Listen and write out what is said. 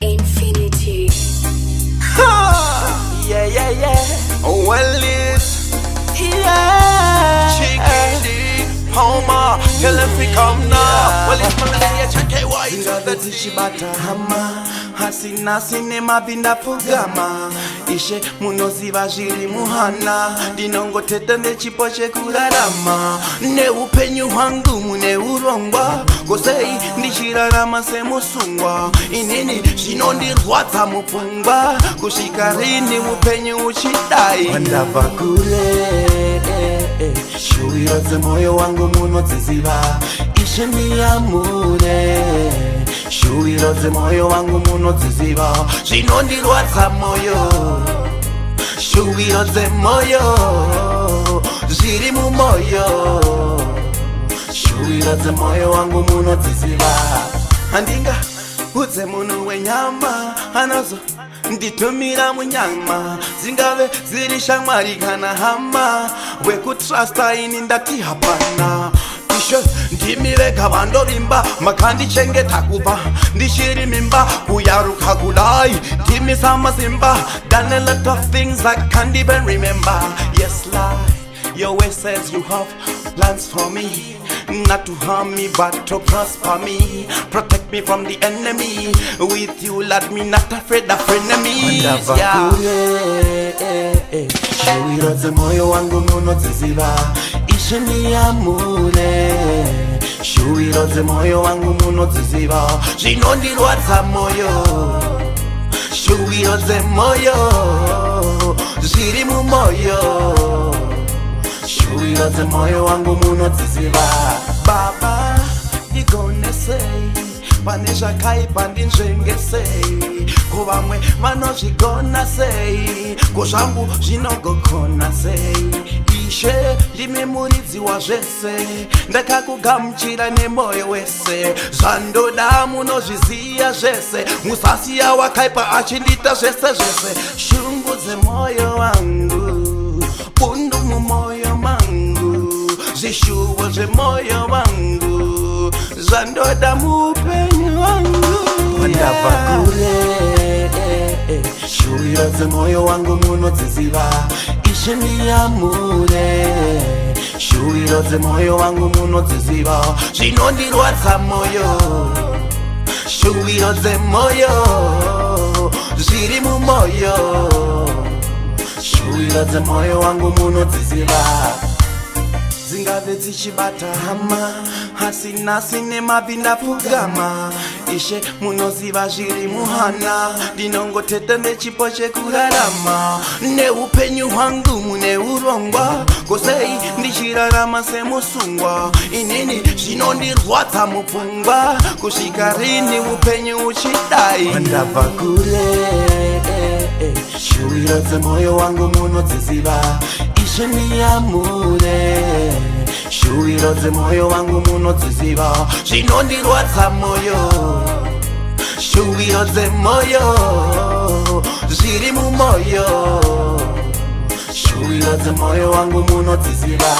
Infinity. Yeah, yeah, yeah. Well, it's Chickadee, Palmer, tell him to come now. Well, it's Malia, check it, why you do that? Zishibata hama hasina sinema binda pugama ishe munoziva zhiri muhana ndinongoteta nechipo chekurarama neupenyu hwangu mune urongwa kosei ndichirarama semusungwa inini zvinondirwadza mupfungwa kusvika rini upenyu uchidai ndabva kure shuwiro dzemoyo wangu munodziziva ishe ndiyamure shuwiro dzemoyo wangu munodziziva zvinondirwadza moyo shuwiro dzemoyo zviri mumoyo shuwiro dzemoyo wangu munodziziva handinga udze munhu wenyama anazo nditumira munyama dzingave dziri shamwari kana hama wekutrasta ini ndati hapana ishe ndimi vega vandorimba makandichengeta kubva ndichiri mimba kuyaruka kudai ndimi samazimba done a lot of things I can't even remember. Yes, lie, your way says you have plans for me, not to harm me but to prosper me, protect me from the enemy. With you let me not afraid of enemies. Yeah. Shuwiro dzemoyo wangu munodziziva ishe ndiyamure shuwiro dzemoyo wangu munodziziva zvinondirwadza moyo shuwiro dzemoyo zviri mumoyo shuwiro dzemoyo wangu munodziziva baba ndigonesei pane zvakaipa ndinzvengesei kuvamwe vanozvigona sei kuzvangu zvinogokona sei ishe ndimi muridzi wazvese ndakakugamuchira nemoyo wese zvandoda munozviziya zvese musasiya wakaipa achindita zvese zvese shungu dzemoyo wangu bundu mumoyo mangu zvishuwo zvemoyo wangu zvandoda muupenyu wangu ndabva kure shuwiro dzemoyo wangu munodziziva ishe ndiyamure shuwiro dzemoyo wangu munodziziva zvinondirwadza moyo shuwiro dzemoyo zviri mumoyo shuwiro dzemoyo wangu munodziziva dzingave dzichibata hama hasina sinema binda pugama ishe munoziva zviri muhana ndinongoteta nechipo chekurarama neupenyu hwangu mune urongwa kosei ndichirarama semusungwa inini zvinondirwadza mupfungwa kusvika rini upenyu uchidai ndabva kure shuwiro dzemoyo wangu munodziziva ishe ndiyamure shuwiro dzemoyo wangu munodziziva zvinondirwadza moyo shuwiro dzemoyo zviri mumoyo shuwiro dzemoyo wangu munodziziva